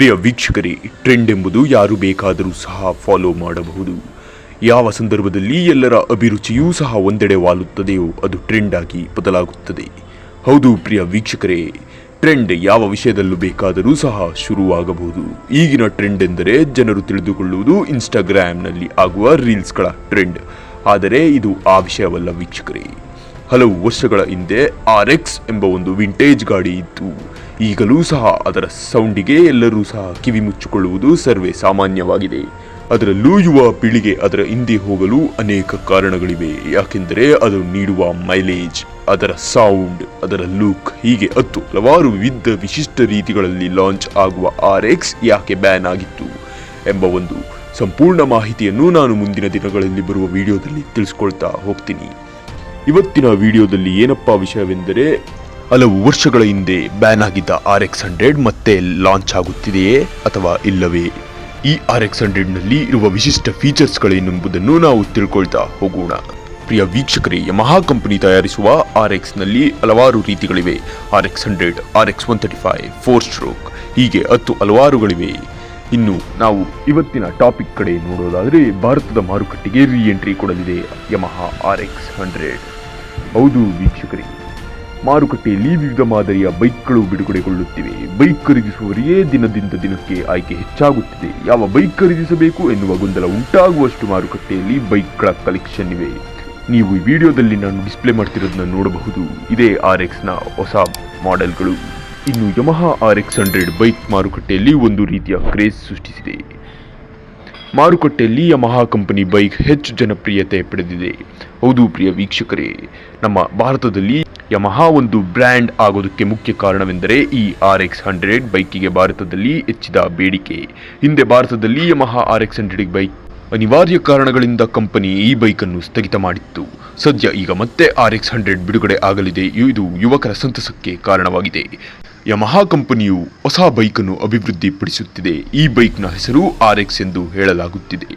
ಪ್ರಿಯ ವೀಕ್ಷಕರೇ, ಟ್ರೆಂಡ್ ಎಂಬುದು ಯಾರು ಬೇಕಾದರೂ ಸಹ ಫಾಲೋ ಮಾಡಬಹುದು. ಯಾವ ಸಂದರ್ಭದಲ್ಲಿ ಎಲ್ಲರ ಅಭಿರುಚಿಯೂ ಸಹ ಒಂದೆಡೆ ವಾಲುತ್ತದೆಯೋ ಅದು ಟ್ರೆಂಡ್ ಆಗಿ ಬದಲಾಗುತ್ತದೆ. ಹೌದು ಪ್ರಿಯ ವೀಕ್ಷಕರೇ, ಟ್ರೆಂಡ್ ಯಾವ ವಿಷಯದಲ್ಲೂ ಬೇಕಾದರೂ ಸಹ ಶುರುವಾಗಬಹುದು. ಈಗಿನ ಟ್ರೆಂಡ್ ಎಂದರೆ ಜನರು ತಿಳಿದುಕೊಳ್ಳುವುದು ಇನ್ಸ್ಟಾಗ್ರಾಮ್ನಲ್ಲಿ ಆಗುವ ರೀಲ್ಸ್ಗಳ ಟ್ರೆಂಡ್. ಆದರೆ ಇದು ಆ ವಿಷಯವಲ್ಲ ವೀಕ್ಷಕರೇ. ಹಲವು ವರ್ಷಗಳ ಹಿಂದೆ RX ಎಂಬ ಒಂದು ವಿಂಟೇಜ್ ಗಾಡಿ ಇತ್ತು. ಈಗಲೂ ಸಹ ಅದರ ಸೌಂಡಿಗೆ ಎಲ್ಲರೂ ಸಹ ಕಿವಿ ಮುಚ್ಚಿಕೊಳ್ಳುವುದು ಸರ್ವೇ ಸಾಮಾನ್ಯವಾಗಿದೆ. ಅದರಲ್ಲೂ ಯುವ ಪೀಳಿಗೆ ಅದರ ಹಿಂದೆ ಹೋಗಲು ಅನೇಕ ಕಾರಣಗಳಿವೆ. ಯಾಕೆಂದರೆ ಅದು ನೀಡುವ ಮೈಲೇಜ್, ಅದರ ಸೌಂಡ್, ಅದರ ಲುಕ್, ಹೀಗೆ ಹಲವಾರು ವಿವಿಧ ವಿಶಿಷ್ಟ ರೀತಿಗಳಲ್ಲಿ ಲಾಂಚ್ ಆಗುವ RX ಯಾಕೆ ಬ್ಯಾನ್ ಆಗಿತ್ತು ಎಂಬ ಒಂದು ಸಂಪೂರ್ಣ ಮಾಹಿತಿಯನ್ನು ನಾನು ಮುಂದಿನ ದಿನಗಳಲ್ಲಿ ಬರುವ ವಿಡಿಯೋದಲ್ಲಿ ತಿಳಿಸ್ಕೊಳ್ತಾ ಹೋಗ್ತೀನಿ. ಇವತ್ತಿನ ವಿಡಿಯೋದಲ್ಲಿ ಏನಪ್ಪಾ ವಿಷಯವೆಂದರೆ, ಹಲವು ವರ್ಷಗಳ ಹಿಂದೆ ಬ್ಯಾನ್ ಆಗಿದ್ದ RX100 ಮತ್ತೆ ಲಾಂಚ್ ಆಗುತ್ತಿದೆಯೇ ಅಥವಾ ಇಲ್ಲವೇ? ಈ RX100ನಲ್ಲಿ ಇರುವ ವಿಶಿಷ್ಟ ಫೀಚರ್ಸ್ಗಳೇನೆಂಬುದನ್ನು ನಾವು ತಿಳ್ಕೊಳ್ತಾ ಹೋಗೋಣ. ಪ್ರಿಯ ವೀಕ್ಷಕರೇ, ಯಮಹಾ ಕಂಪನಿ ತಯಾರಿಸುವ RXನಲ್ಲಿ ಹಲವಾರು ರೀತಿಗಳಿವೆ. RX100, RX135, 4 ಸ್ಟ್ರೋಕ್, ಹೀಗೆ ಹಲವಾರುಗಳಿವೆ. ಇನ್ನು ನಾವು ಇವತ್ತಿನ ಟಾಪಿಕ್ ಕಡೆ ನೋಡೋದಾದರೆ, ಭಾರತದ ಮಾರುಕಟ್ಟೆಗೆ ರೀ ಎಂಟ್ರಿ ಕೊಡಲಿದೆ ಯಮಹಾ RX100. ಹೌದು ವೀಕ್ಷಕರೇ, ಮಾರುಕಟ್ಟೆಯಲ್ಲಿ ವಿವಿಧ ಮಾದರಿಯ ಬೈಕ್ಗಳು ಬಿಡುಗಡೆಗೊಳ್ಳುತ್ತಿವೆ. ಬೈಕ್ ಖರೀದಿಸುವವರಿಗೆ ದಿನದಿಂದ ದಿನಕ್ಕೆ ಆಯ್ಕೆ ಹೆಚ್ಚಾಗುತ್ತಿದೆ. ಯಾವ ಬೈಕ್ ಖರೀದಿಸಬೇಕು ಎನ್ನುವ ಗೊಂದಲ ಉಂಟಾಗುವಷ್ಟು ಮಾರುಕಟ್ಟೆಯಲ್ಲಿ ಬೈಕ್ಗಳ ಕಲೆಕ್ಷನ್ ಇವೆ. ನೀವು ಈ ವಿಡಿಯೋದಲ್ಲಿ ನಾನು ಡಿಸ್ಪ್ಲೇ ಮಾಡ್ತಿರೋದನ್ನ ನೋಡಬಹುದು. ಇದೇ RXನ ಹೊಸ ಮಾಡೆಲ್ಗಳು. ಇನ್ನು ಯಮಹಾ RX100 ಬೈಕ್ ಮಾರುಕಟ್ಟೆಯಲ್ಲಿ ಒಂದು ರೀತಿಯ ಕ್ರೇಜ್ ಸೃಷ್ಟಿಸಿದೆ. ಮಾರುಕಟ್ಟೆಯಲ್ಲಿ ಯಮಹಾ ಕಂಪನಿ ಬೈಕ್ ಹೆಚ್ಚು ಜನಪ್ರಿಯತೆ ಪಡೆದಿದೆ. ಹೌದು ಪ್ರಿಯ ವೀಕ್ಷಕರೇ, ನಮ್ಮ ಭಾರತದಲ್ಲಿ ಯಮಹಾ ಒಂದು ಬ್ರ್ಯಾಂಡ್ ಆಗೋದಕ್ಕೆ ಮುಖ್ಯ ಕಾರಣವೆಂದರೆ ಈ RX100 ಬೈಕಿಗೆ ಭಾರತದಲ್ಲಿ ಹೆಚ್ಚಿದ ಬೇಡಿಕೆ. ಹಿಂದೆ ಭಾರತದಲ್ಲಿ ಯಮಹಾ RX100 ಬೈಕ್ ಅನಿವಾರ್ಯ ಕಾರಣಗಳಿಂದ ಕಂಪನಿ ಈ ಬೈಕನ್ನು ಸ್ಥಗಿತ ಮಾಡಿತ್ತು. ಸದ್ಯ ಈಗ ಮತ್ತೆ RX100 ಬಿಡುಗಡೆ ಆಗಲಿದೆ. ಇದು ಯುವಕರ ಸಂತಸಕ್ಕೆ ಕಾರಣವಾಗಿದೆ. ಯಮಹಾ ಕಂಪನಿಯು ಹೊಸ ಬೈಕನ್ನು ಅಭಿವೃದ್ಧಿಪಡಿಸುತ್ತಿದೆ. ಈ ಬೈಕ್ನ ಹೆಸರು RX ಎಂದು ಹೇಳಲಾಗುತ್ತಿದೆ.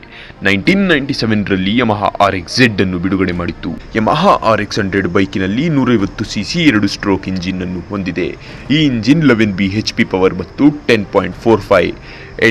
1997ರಲ್ಲಿ ಯಮಹಾ RXZ ಅನ್ನು ಬಿಡುಗಡೆ ಮಾಡಿತ್ತು. Yamaha RX100 ಬೈಕಿನಲ್ಲಿ 150cc 2 stroke engine ಅನ್ನು ಹೊಂದಿದೆ. ಈ ಇಂಜಿನ್ 11 bhp ಪವರ್ ಮತ್ತು 10.45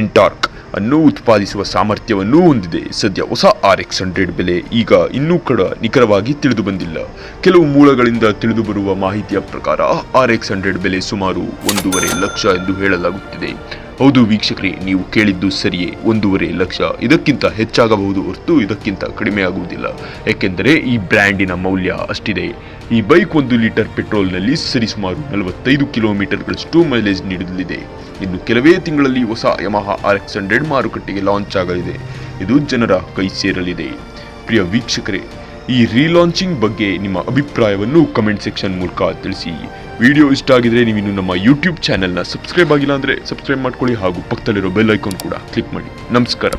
N ಟಾರ್ಕ್ ಅನ್ನು ಉತ್ಪಾದಿಸುವ ಸಾಮರ್ಥ್ಯವನ್ನು ಹೊಂದಿದೆ. ಸದ್ಯ ಹೊಸ RX100 ಬೆಲೆ ಈಗ ಇನ್ನೂ ನಿಖರವಾಗಿ ತಿಳಿದು ಬಂದಿಲ್ಲ. ಕೆಲವು ಮೂಲಗಳಿಂದ ತಿಳಿದು ಬರುವ ಮಾಹಿತಿಯ ಪ್ರಕಾರ RX100 ಬೆಲೆ ಸುಮಾರು 1.5 ಲಕ್ಷ ಎಂದು ಹೇಳಲಾಗುತ್ತಿದೆ. ಹೌದು ವೀಕ್ಷಕರೇ, ನೀವು ಕೇಳಿದ್ದು ಸರಿಯೇ, 1.5 ಲಕ್ಷ. ಇದಕ್ಕಿಂತ ಹೆಚ್ಚಾಗಬಹುದು ಹೊರತು ಇದಕ್ಕಿಂತ ಕಡಿಮೆ ಆಗುವುದಿಲ್ಲ. ಏಕೆಂದರೆ ಈ ಬ್ರ್ಯಾಂಡಿನ ಮೌಲ್ಯ ಅಷ್ಟಿದೆ. ಈ ಬೈಕ್ 1 ಲೀಟರ್ ಪೆಟ್ರೋಲ್ನಲ್ಲಿ ಸರಿಸುಮಾರು 45 ಕಿಲೋಮೀಟರ್ಗಳಷ್ಟು ಮೈಲೇಜ್ ನೀಡಲಿದೆ. ಇನ್ನು ಕೆಲವೇ ತಿಂಗಳಲ್ಲಿ ಹೊಸ ಯಮಹಾ RX100 ಮಾರುಕಟ್ಟೆಗೆ ಲಾಂಚ್ ಆಗಲಿದೆ. ಇದು ಜನರ ಕೈ ಸೇರಲಿದೆ. ಪ್ರಿಯ ವೀಕ್ಷಕರೇ, ಈ ರೀಲಾಂಚಿಂಗ್ ಬಗ್ಗೆ ನಿಮ್ಮ ಅಭಿಪ್ರಾಯವನ್ನು ಕಮೆಂಟ್ ಸೆಕ್ಷನ್ ಮೂಲಕ ತಿಳಿಸಿ. ವಿಡಿಯೋ ಇಷ್ಟ ಆಗಿದ್ರೆ ನೀವಿನ್ನು ನಮ್ಮ ಯೂಟ್ಯೂಬ್ ಚಾನೆಲ್ನ ಸಬ್ಸ್ಕ್ರೈಬ್ ಆಗಿಲ್ಲ ಅಂದರೆ ಸಬ್ಸ್ಕ್ರೈಬ್ ಮಾಡ್ಕೊಳ್ಳಿ ಹಾಗೂ ಪಕ್ಕದಲ್ಲಿರೋ ಬೆಲ್ ಐಕಾನ್ ಕೂಡ ಕ್ಲಿಕ್ ಮಾಡಿ. ನಮಸ್ಕಾರ.